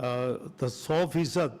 100%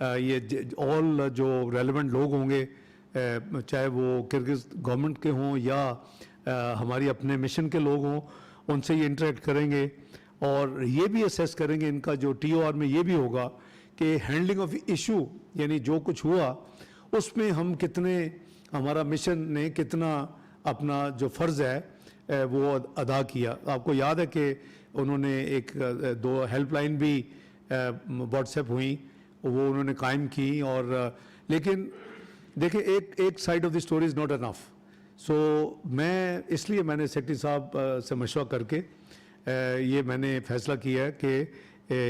یہ آل جو ریلیونٹ لوگ ہوں گے چاہے وہ کرگز گورنمنٹ کے ہوں یا ہماری اپنے مشن کے لوگ ہوں, ان سے یہ انٹریکٹ کریں گے اور یہ بھی اسیس کریں گے. ان کا جو ٹی او آر میں یہ بھی ہوگا کہ ہینڈلنگ آف ایشو, یعنی جو کچھ ہوا اس میں ہم کتنے, ہمارا مشن نے کتنا اپنا جو فرض ہے وہ ادا کیا. آپ کو یاد ہے کہ انہوں نے ایک 2 ہیلپ لائن بھی واٹس ایپ ہوئیں, وہ انہوں نے قائم کی. اور لیکن دیکھیں ایک side of the story is not enough. So میں اس لیے میں نے سیکرٹری صاحب سے مشورہ کر کے یہ میں نے فیصلہ کیا ہے کہ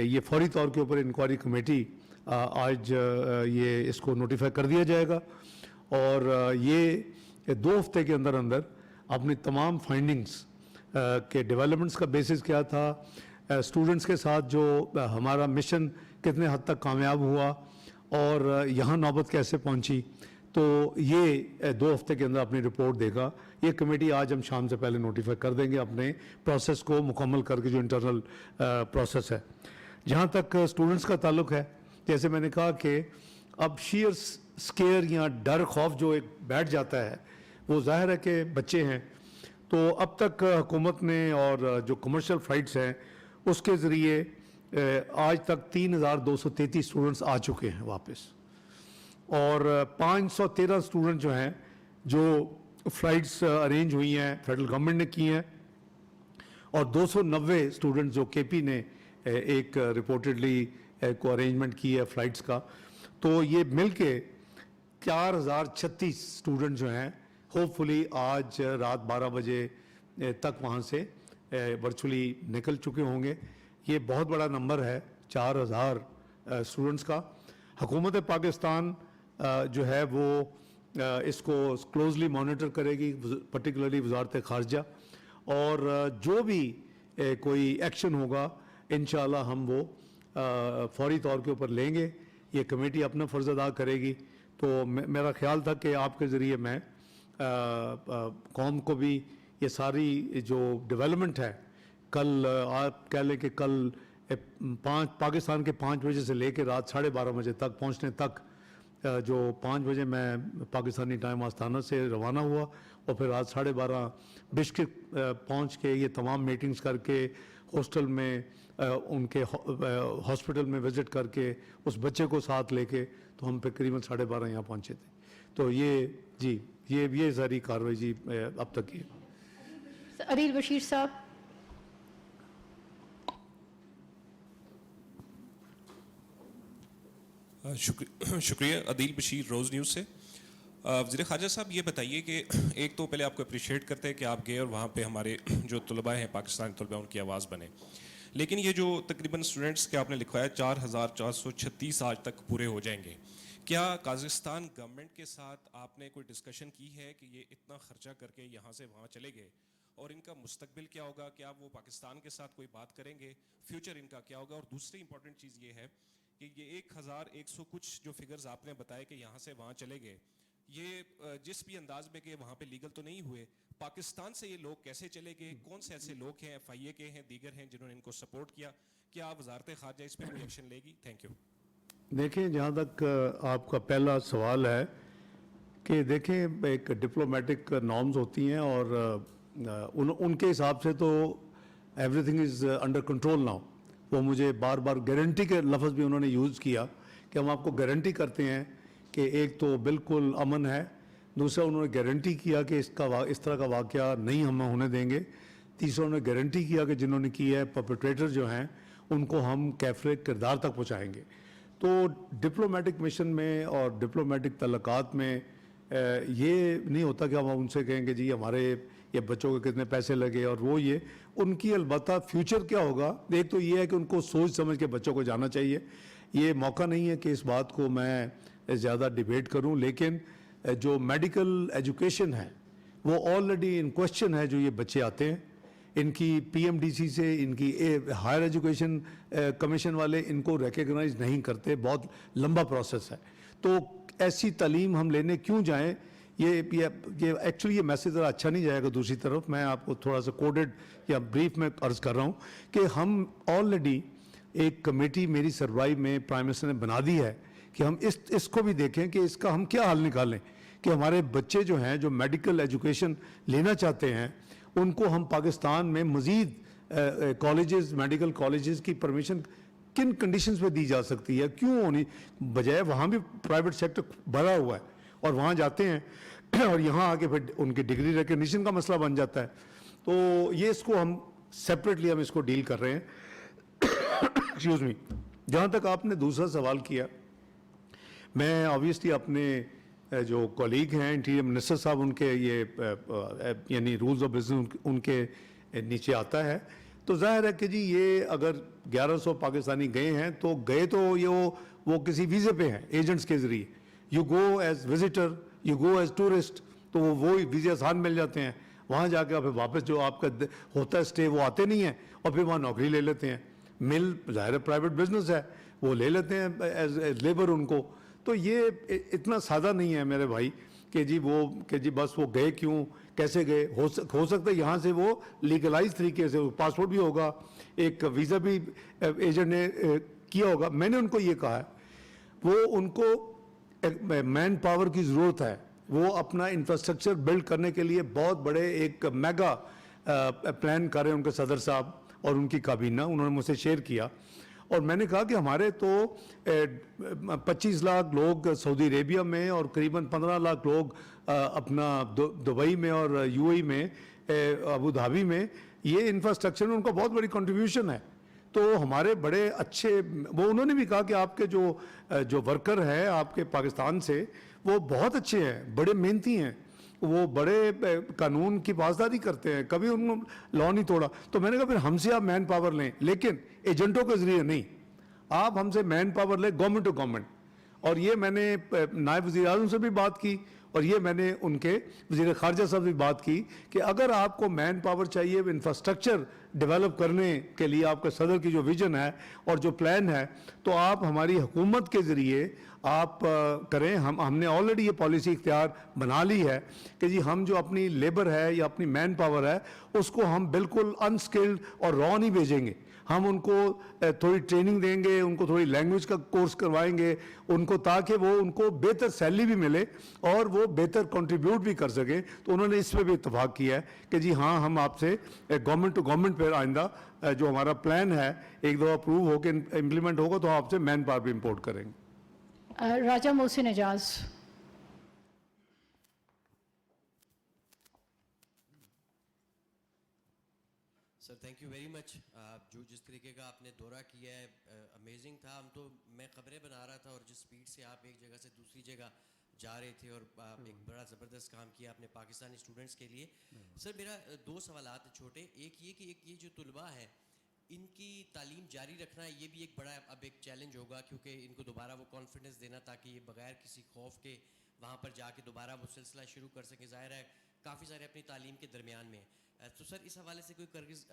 یہ فوری طور کے اوپر انکوائری کمیٹی آج یہ اس کو نوٹیفائی کر دیا جائے گا اور یہ 2 ہفتے کے اندر اندر اپنی تمام فائنڈنگز کے ڈیولپمنٹس کا بیسس کیا تھا, اسٹوڈنٹس کے ساتھ جو ہمارا مشن کتنے حد تک کامیاب ہوا اور یہاں نوبت کیسے پہنچی, تو یہ 2 ہفتے کے اندر اپنی رپورٹ دے گا. یہ کمیٹی آج ہم شام سے پہلے نوٹیفائی کر دیں گے اپنے پروسیس کو مکمل کر کے, جو انٹرنل پروسیس ہے. جہاں تک اسٹوڈنٹس کا تعلق ہے, جیسے میں نے کہا کہ اب شیئر سکیئر یا ڈر خوف جو ایک بیٹھ جاتا ہے, وہ ظاہر ہے کہ بچے ہیں. تو اب تک حکومت نے اور جو کمرشل فلائٹس ہیں اس کے ذریعے آج تک 3233 اسٹوڈنٹس آ چکے ہیں واپس, اور 513 اسٹوڈنٹ جو ہیں جو فلائٹس ارینج ہوئی ہیں فیڈرل گورنمنٹ نے کی ہیں, اور 290 اسٹوڈنٹ جو کے پی نے ایک رپورٹڈلی کو ارینجمنٹ کی ہے فلائٹس کا. تو یہ مل کے 4036 اسٹوڈنٹ جو ہیں ہوپ فلی آج رات 12 بجے تک وہاں سے ورچولی نکل چکے ہوں گے. یہ بہت بڑا نمبر ہے 4000 اسٹوڈنٹس کا. حکومت پاکستان جو ہے وہ اس کو کلوزلی مانیٹر کرے گی, پرٹیکولرلی وزارت خارجہ, اور جو بھی کوئی ایکشن ہوگا انشاءاللہ ہم وہ فوری طور کے اوپر لیں گے. یہ کمیٹی اپنا فرض ادا کرے گی. تو میرا خیال تھا کہ آپ کے ذریعے میں قوم کو بھی یہ ساری جو ڈیولپمنٹ ہے, کل آپ کہہ لیں کہ کل پاکستان کے 5 بجے سے لے کے رات 12:30 بجے تک پہنچنے تک, جو 5 بجے میں پاکستانی ٹائم آستانہ سے روانہ ہوا اور پھر رات 12:30 بشکک پہنچ کے یہ تمام میٹنگز کر کے ہاسٹل میں ان کے ہاسپٹل میں وزٹ کر کے اس بچے کو ساتھ لے کے, تو ہم تقریباً 12:30 یہاں پہنچے تھے. تو یہ جی یہ ساری کارروائی جی اب تک کی. عدیل بشیر صاحب. شکریہ. عدیل بشیر, روز نیوز سے. وزیر خارجہ صاحب یہ بتائیے کہ ایک تو پہلے آپ کو اپریشیٹ کرتے ہیں کہ آپ گئے اور وہاں پہ ہمارے جو طلباء ہیں پاکستانی طلباء ان کی آواز بنے, لیکن یہ جو تقریباً اسٹوڈنٹس کے آپ نے لکھوایا 4436 آج تک پورے ہو جائیں گے, کیا قازقستان گورنمنٹ کے ساتھ آپ نے کوئی ڈسکشن کی ہے کہ یہ اتنا خرچہ کر کے یہاں سے وہاں چلے گئے اور ان کا مستقبل کیا ہوگا؟ کیا وہ پاکستان کے ساتھ کوئی بات کریں گے, فیوچر ان کا کیا ہوگا؟ اور دوسری امپورٹنٹ چیز یہ ہے کہ یہ 1100 کچھ جو فگرز آپ نے بتائے کہ یہاں سے وہاں چلے گئے, یہ جس بھی انداز میں کہ وہاں پہ لیگل تو نہیں ہوئے, پاکستان سے یہ لوگ کیسے چلے گئے؟ کون سے ایسے لوگ ہیں ایف آئی اے کے ہیں دیگر ہیں جنہوں نے ان کو سپورٹ کیا؟ کیا وزارت خارجہ اس پہ کوئی ایکشن لے گی؟ Thank you. دیکھیں, جہاں تک آپ کا پہلا سوال ہے کہ دیکھیں ایک ڈپلومیٹک نارمز ہوتی ہیں اور ان کے حساب سے تو every thing is under control now. وہ مجھے بار بار گارنٹی کے لفظ بھی انہوں نے یوز کیا کہ ہم آپ کو گارنٹی کرتے ہیں کہ ایک تو بالکل امن ہے, دوسرا انہوں نے گارنٹی کیا کہ اس طرح کا واقعہ نہیں ہم ہونے دیں گے, تیسرا انہوں نے گارنٹی کیا کہ جنہوں نے کیا ہے پرپیٹریٹر جو ہیں ان کو ہم کیفر کردار تک پہنچائیں گے. تو ڈپلومیٹک مشن میں اور ڈپلومیٹک تعلقات میں یہ نہیں ہوتا کہ ہم ان سے کہیں گے جی ہمارے یہ بچوں کے کتنے پیسے لگے اور وہ یہ ان کی البتہ فیوچر کیا ہوگا. ایک تو یہ ہے کہ ان کو سوچ سمجھ کے بچوں کو جانا چاہیے. یہ موقع نہیں ہے کہ اس بات کو میں زیادہ ڈیبیٹ کروں, لیکن جو میڈیکل ایجوکیشن ہے وہ آلریڈی ان کوشچن ہے. جو یہ بچے آتے ہیں ان کی پی ایم ڈی سی سے, ان کی ہائر ایجوکیشن کمیشن والے ان کو ریکگنائز نہیں کرتے, بہت لمبا پروسیس ہے. تو ایسی تعلیم ہم لینے کیوں جائیں؟ یہ ایکچولی یہ میسیج ذرا اچھا نہیں جائے گا. دوسری طرف میں آپ کو تھوڑا سا کوڈڈ یا بریف میں عرض کر رہا ہوں کہ ہم آلریڈی ایک کمیٹی میری سربراہی میں پرائم منسٹر نے بنا دی ہے کہ ہم اس کو بھی دیکھیں کہ اس کا ہم کیا حل نکالیں کہ ہمارے بچے جو ہیں جو میڈیکل ایجوکیشن لینا چاہتے ہیں ان کو ہم پاکستان میں مزید کالجز میڈیکل کالجز کی پرمیشن کن کنڈیشنز پہ دی جا سکتی ہے, کیوں ہونی بجائے وہاں بھی پرائیویٹ سیکٹر بھرا ہوا ہے اور وہاں جاتے ہیں اور یہاں آ کے پھر ان کی ڈگری ریکگنیشن کا مسئلہ بن جاتا ہے. تو یہ اس کو ہم سیپریٹلی ہم اس کو ڈیل کر رہے ہیں. Excuse me. جہاں تک آپ نے دوسرا سوال کیا, میں آبویسلی اپنے جو کولیگ ہیں انٹیریئر منسٹر صاحب ان کے یہ یعنی رولز آف بزنس ان کے نیچے آتا ہے, تو ظاہر ہے کہ جی یہ اگر 1100 پاکستانی گئے ہیں تو گئے تو یہ وہ کسی ویزے پہ ہیں ایجنٹس کے ذریعے. You go as visitor, you go as tourist, تو وہ ویزے آسان مل جاتے ہیں. وہاں جا کے پھر واپس جو آپ کا ہوتا ہے اسٹے وہ آتے نہیں ہیں اور پھر وہاں نوکری لے لیتے ہیں. مل ظاہر پرائیویٹ بزنس ہے, وہ لے لیتے ہیں ایز لیبر ان کو. تو یہ اتنا سادہ نہیں ہے میرے بھائی کہ جی بس وہ گئے کیوں, کیسے گئے. ہو سکتا ہے یہاں سے وہ لیگلائز طریقے سے پاسپورٹ بھی ہوگا, ایک ویزا بھی ایجنٹ نے کیا ہوگا. میں نے ان کو یہ کہا ہے وہ ان کو مین پاور کی ضرورت ہے, وہ اپنا انفراسٹرکچر بلڈ کرنے کے لیے بہت بڑے ایک میگا پلان کر رہے ہیں ان کے صدر صاحب اور ان کی کابینہ. انہوں نے مجھ سے شیئر کیا اور میں نے کہا کہ ہمارے تو 25 لاکھ لوگ سعودی عربیہ میں اور قریباً 15 لاکھ لوگ اپنا دبئی میں اور UAE میں ابو دھابی میں, یہ انفراسٹرکچر میں ان کا بہت بڑی کنٹریبیوشن ہے. تو ہمارے بڑے اچھے وہ انہوں نے بھی کہا کہ آپ کے جو ورکر ہے آپ کے پاکستان سے وہ بہت اچھے ہیں, بڑے محنتی ہیں, وہ بڑے قانون کی پاسداری کرتے ہیں, کبھی ان کو لا نہیں توڑا. تو میں نے کہا پھر ہم سے آپ مین پاور لیں لیکن ایجنٹوں کے ذریعے نہیں, آپ ہم سے مین پاور لیں گورنمنٹ ٹو گورنمنٹ. اور یہ میں نے نائب وزیر اعظم سے بھی بات کی اور یہ میں نے ان کے وزیر خارجہ صاحب سے بات کی کہ اگر آپ کو مین پاور چاہیے انفراسٹرکچر ڈیولپ کرنے کے لیے, آپ کے صدر کی جو ویژن ہے اور جو پلان ہے, تو آپ ہماری حکومت کے ذریعے آپ کریں. ہم نے آلریڈی یہ پالیسی اختیار بنا لی ہے کہ جی ہم جو اپنی لیبر ہے یا اپنی مین پاور ہے اس کو ہم بالکل انسکلڈ اور را نہیں بھیجیں گے. ہم ان کو تھوڑی ٹریننگ دیں گے, ان کو تھوڑی لینگویج کا کورس کروائیں گے ان کو, تاکہ وہ ان کو بہتر سیلری بھی ملے اور وہ بہتر کنٹریبیوٹ بھی کر سکیں. تو انہوں نے اس پہ بھی اتفاق کیا ہے کہ جی ہاں ہم آپ سے گورنمنٹ ٹو گورنمنٹ پہ آئندہ جو ہمارا پلان ہے ایک دفعہ اپروو ہو کے امپلیمنٹ ہوگا تو آپ سے مین پاور بھی امپورٹ کریں گے. Raja Mohsin Ijaz. Sir thank you very much. جو جس طریقے کا آپ نے دورہ کیا ہے امیزنگ تھا. ہم تو میں خبریں بنا رہا تھا اور جس سپیڈ سے آپ ایک جگہ سے دوسری جگہ جا رہے تھے اور ایک بڑا زبردست کام کیا آپ نے پاکستانی اسٹوڈنٹس کے لیے. سر میرا 2 سوالات ہیں چھوٹے. ایک یہ کہ یہ جو طلباء ہیں ان کی تعلیم جاری رکھنا یہ بھی ایک بڑا اب ایک چیلنج ہوگا کیونکہ ان کو دوبارہ وہ کانفیڈنس دینا تاکہ یہ بغیر کسی خوف کے وہاں پر جا کے دوبارہ وہ سلسلہ شروع کر سکیں. ظاہر ہے کافی سارے اپنی تعلیم کے درمیان میں. تو سر اس حوالے سے کوئی کرگز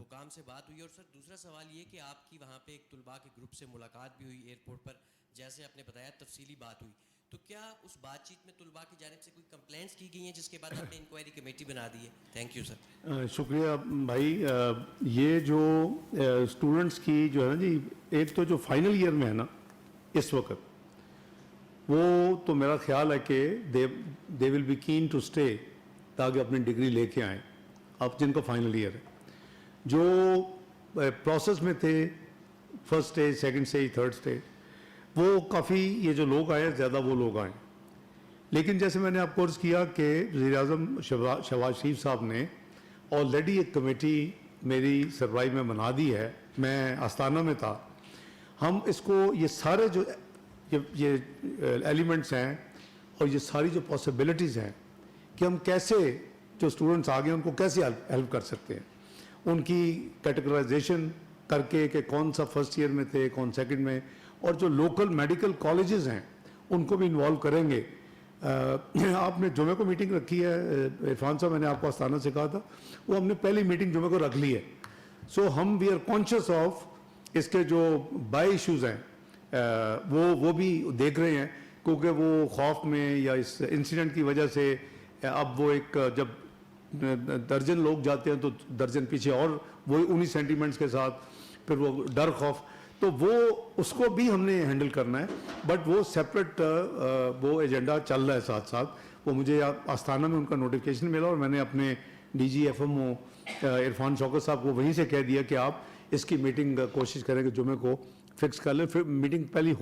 حکام سے بات ہوئی؟ اور سر دوسرا سوال یہ کہ آپ کی وہاں پہ ایک طلباء کے گروپ سے ملاقات بھی ہوئی ایئرپورٹ پر, جیسے آپ نے بتایا تفصیلی بات ہوئی, تو کیا اس بات چیت میں طلباء کی جانب سے کوئی کمپلینٹس کی گئی ہیں جس کے بعد آپ نے انکوائری کمیٹی بنا دی ہے؟ Thank you sir. شکریہ بھائی. یہ جو اسٹوڈنٹس کی جو ہے نا جی, ایک تو جو فائنل ایئر میں ہے نا اس وقت, وہ تو میرا خیال ہے کہ they will be keen to stay تاکہ اپنی ڈگری لے کے آئیں. اب جن کا فائنل ایئر ہے, جو پروسیس میں تھے first stage, second stage, third stage, وہ کافی یہ جو لوگ آئے زیادہ وہ لوگ آئے. لیکن جیسے میں نے آپ کو عرض کیا کہ وزیر اعظم شہباز شریف صاحب نے آلریڈی ایک کمیٹی میری سربراہی میں بنا دی ہے. میں آستانہ میں تھا. ہم اس کو یہ سارے جو یہ ایلیمنٹس ہیں اور یہ ساری جو پاسبلٹیز ہیں کہ ہم کیسے جو اسٹوڈنٹس آ گئے ان کو کیسے ہیلپ کر سکتے ہیں, ان کی کیٹیگرائزیشن کر کے کہ کون سا فرسٹ ایئر میں تھے, کون سیکنڈ میں, اور جو لوکل میڈیکل کالجز ہیں ان کو بھی انوالو کریں گے. آپ نے جمعہ کو میٹنگ رکھی ہے عرفان صاحب, میں نے آپ کو آستانہ سے کہا تھا, وہ ہم نے پہلی میٹنگ جمعہ کو رکھ لی ہے. سو ہم وی آر کانشیس آف اس کے جو بائی ایشوز ہیں وہ بھی دیکھ رہے ہیں, کیونکہ وہ خوف میں یا اس انسیڈنٹ کی وجہ سے اب وہ ایک جب درجن لوگ جاتے ہیں تو درجن پیچھے اور وہی انہی سینٹیمنٹس کے ساتھ پھر وہ ڈر خوف. تو وہ اس کو بھی ہم نے ہینڈل کرنا ہے, بٹ وہ سیپریٹ وہ ایجنڈا چل رہا ہے ساتھ ساتھ. وہ مجھے آستانہ میں ان کا نوٹیفیکیشن ملا اور میں نے اپنے D G F M O Irfan Shaukat صاحب کو وہیں سے کہہ دیا کہ آپ اس کی میٹنگ کوشش کریں کہ جمعے کو فکس کر لیں. پھر میٹنگ پہلی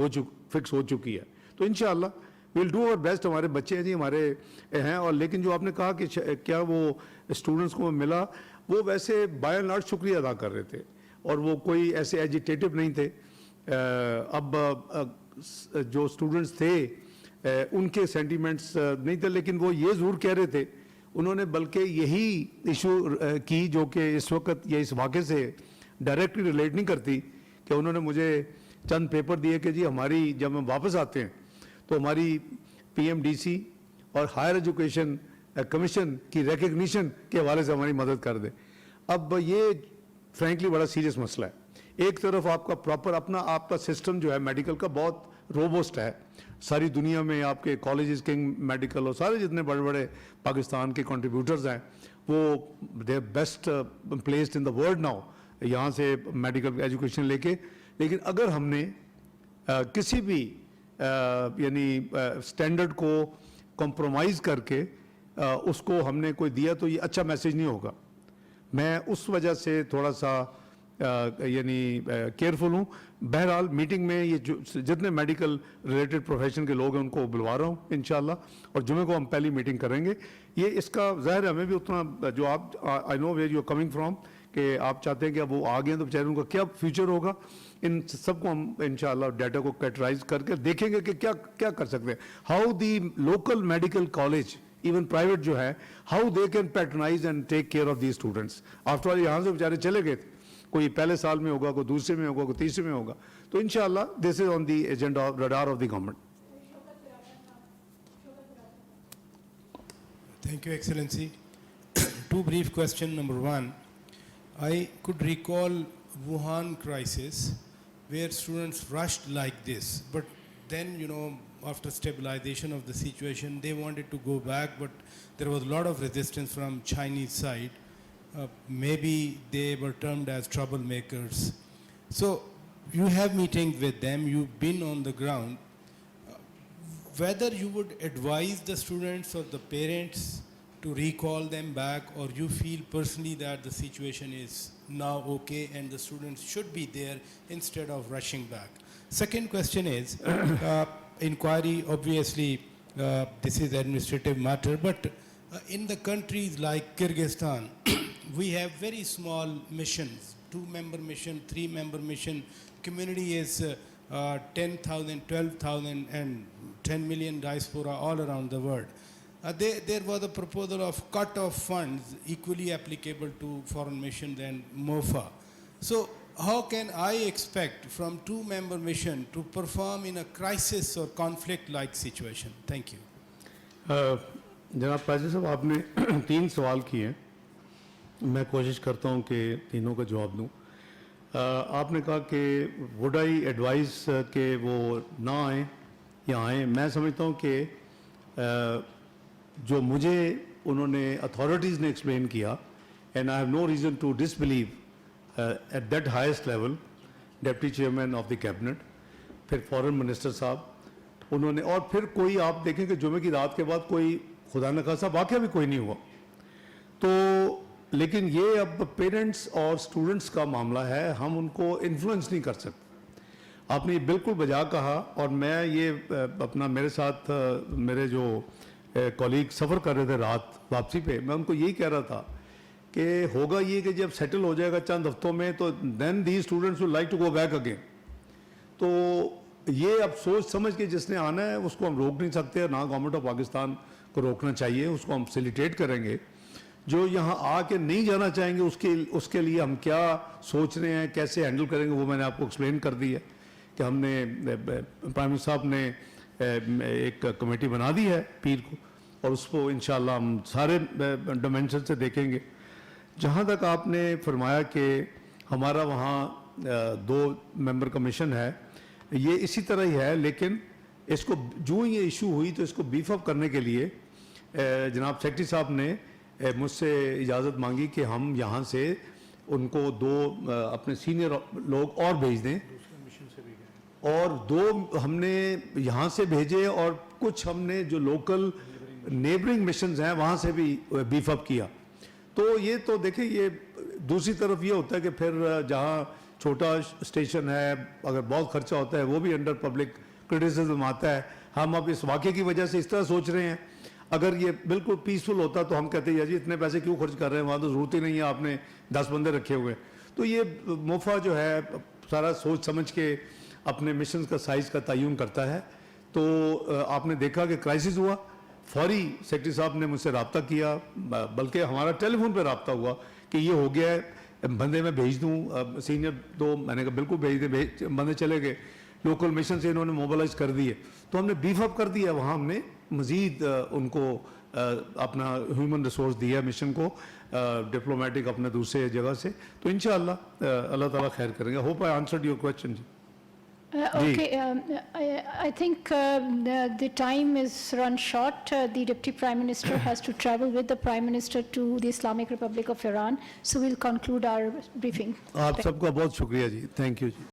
فکس ہو چکی ہے, تو انشاءاللہ ویل ڈو اور بیسٹ. ہمارے بچے ہیں جی, ہمارے ہیں. اور لیکن جو آپ نے کہا کہ کیا وہ اسٹوڈنٹس کو ملا, وہ ویسے بائی اینڈ لارج شکریہ ادا کر رہے تھے اور وہ کوئی ایسے ایجیٹیٹو نہیں تھے. اب جو اسٹوڈنٹس تھے ان کے سینٹیمنٹس نہیں تھے, لیکن وہ یہ ضرور کہہ رہے تھے, انہوں نے بلکہ یہی ایشو کی جو کہ اس وقت یا اس واقعے سے ڈائریکٹلی ریلیٹ نہیں کرتی, کہ انہوں نے مجھے چند پیپر دیے کہ جی ہماری جب ہم واپس آتے ہیں تو ہماری پی ایم ڈی سی اور ہائر ایجوکیشن کمیشن کی ریکگنیشن کے حوالے سے ہماری مدد کر دیں. اب یہ فرینکلی بڑا سیریس مسئلہ ہے. ایک طرف آپ کا پراپر اپنا آپ کا سسٹم جو ہے میڈیکل کا بہت روبسٹ ہے, ساری دنیا میں آپ کے کالجز کنگ میڈیکل اور سارے جتنے بڑے بڑے پاکستان کے کنٹریبیوٹرز ہیں وہ the best placed in the world now یہاں سے میڈیکل ایجوکیشن لے کے. لیکن اگر ہم نے کسی بھی یعنی اسٹینڈرڈ کو کمپرومائز کر کے اس کو ہم نے کوئی دیا تو یہ اچھا میسیج نہیں ہوگا. میں اس وجہ سے تھوڑا سا یعنی کیئرفل ہوں. بہرحال میٹنگ میں یہ جتنے میڈیکل ریلیٹڈ پروفیشن کے لوگ ہیں ان کو بلوا رہا ہوں انشاءاللہ, اور جمعے کو ہم پہلی میٹنگ کریں گے. یہ اس کا ظاہر ہے ہمیں بھی اتنا جو آپ I know where you are coming from کہ آپ چاہتے ہیں کہ اب وہ آ گئے ہیں تو بیچارے ان کا کیا فیوچر ہوگا. ان سب کو ہم انشاءاللہ ڈیٹا کو کیٹرائز کر کے دیکھیں گے کہ کیا کر سکتے ہیں. How the local medical college even private جو ہے, how they can patronised and take care of the students. After all یہاں سے بیچارے چلے گئے تھے, کوئی پہلے سال میں ہوگا, کوئی دوسرے میں ہوگا, کوئی تیسرے میں ہوگا. تو انشاءاللہ this is on the agenda radar of the government. Thank you, Excellency. Two brief questions. Number one, I could recall Wuhan crisis where students rushed like this, but then, after stabilization of the situation, they wanted to go back, but there was a lot of resistance from Chinese side. Maybe they were termed as troublemakers. So you have meetings with them, you've been on the ground. Whether you would advise the students or the parents to recall them back, or you feel personally that the situation is now okay and the students should be there instead of rushing back. Second question is, inquiry, obviously this is administrative matter, but in the countries like Kyrgyzstan, we have very small missions, 2-member mission, 3-member mission. Community is 10,000, 12,000 and 10 million diaspora all around the world. There was a proposal of cut of funds equally applicable to foreign missions and MOFA. So how can I expect from 2-member mission to perform in a crisis or conflict like situation? Thank you. جناب قاضی صاحب, آپ نے 3 سوال کیے ہیں, میں کوشش کرتا ہوں کہ تینوں کا جواب دوں. آپ نے کہا کہ وڈ آئی ایڈوائز کہ وہ نہ آئیں یا آئیں. میں سمجھتا ہوں کہ جو مجھے انہوں نے اتھارٹیز نے ایکسپلین کیا, and I have no reason to disbelieve at that highest level, deputy chairman of the cabinet, پھر فارن منسٹر صاحب, انہوں نے, اور پھر کوئی آپ دیکھیں کہ جمعے کی رات کے بعد کوئی خدا نخواستہ واقعہ بھی کوئی نہیں ہوا. تو لیکن یہ اب پیرنٹس اور اسٹوڈنٹس کا معاملہ ہے, ہم ان کو انفلوئنس نہیں کر سکتے. آپ نے بالکل بجا کہا, اور میں یہ اپنا میرے ساتھ میرے جو کولیگ سفر کر رہے تھے رات واپسی پہ, میں ان کو یہی کہہ رہا تھا کہ ہوگا یہ کہ جب سیٹل ہو جائے گا چند ہفتوں میں تو then the students will like to go back again. تو یہ اب سوچ سمجھ کے جس نے آنا ہے اس کو ہم روک نہیں سکتے, اور نہ گورنمنٹ آف پاکستان کو روکنا چاہیے, اس کو ہم فیسیلیٹیٹ کریں گے. جو یہاں آ کے نہیں جانا چاہیں گے اس کے لیے ہم کیا سوچ رہے ہیں, کیسے ہینڈل کریں گے, وہ میں نے آپ کو ایکسپلین کر دی ہے کہ ہم نے پرائم منسٹر صاحب نے ایک کمیٹی بنا دی ہے پیر کو, اور اس کو انشاءاللہ ہم سارے ڈائمینشن سے دیکھیں گے. جہاں تک آپ نے فرمایا کہ ہمارا وہاں 2-ممبر کمیشن ہے, یہ اسی طرح ہی ہے, لیکن اس کو جو یہ ایشو ہوئی تو اس کو بیف اپ کرنے کے لیے جناب سیکرٹری صاحب نے مجھ سے اجازت مانگی کہ ہم یہاں سے ان کو 2 اپنے سینئر لوگ اور بھیج دیں, اور 2 ہم نے یہاں سے بھیجے اور کچھ ہم نے جو لوکل نیبرنگ مشنز ہیں وہاں سے بھی بیف اپ کیا. تو یہ تو دیکھیں یہ دوسری طرف یہ ہوتا ہے کہ پھر جہاں چھوٹا اسٹیشن ہے اگر بہت خرچہ ہوتا ہے وہ بھی انڈر پبلک کرٹیسزم آتا ہے. ہم اب اس واقعے کی وجہ سے اس طرح سوچ رہے ہیں, اگر یہ بالکل پیسفل ہوتا تو ہم کہتے ہیں جی اتنے پیسے کیوں خرچ کر رہے ہیں, وہاں تو ضرورت ہی نہیں ہے, آپ نے 10 بندے رکھے ہوئے. تو یہ موفا جو ہے سارا سوچ سمجھ کے اپنے مشنز کا سائز کا تعین کرتا ہے. تو آپ نے دیکھا کہ کرائسس ہوا, فوری سیکرٹری صاحب نے مجھ سے رابطہ کیا, بلکہ ہمارا ٹیلی فون پہ رابطہ ہوا کہ یہ ہو گیا ہے, بندے میں بھیج دوں. سینئر 2 میں نے کہا بالکل بھیج دیں, بندے چلے گئے, لوکل مشن سے انہوں نے موبلائز کر دیے. تو ہم نے بیف اپ کر دیا, وہاں ہم نے مزید ان کو اپنا ہیومن ریسورس دیا مشن کو, ڈپلومیٹک اپنے دوسرے جگہ سے. تو انشاءاللہ اللہ تعالیٰ خیر کریں گے. Hope I answered your question. Okay, I think the time is run short. The Deputy Prime Minister has to travel with the Prime Minister to the Islamic Republic of Iran. So we'll conclude our briefing. آپ سب کا بہت شکریہ جی, thank you G.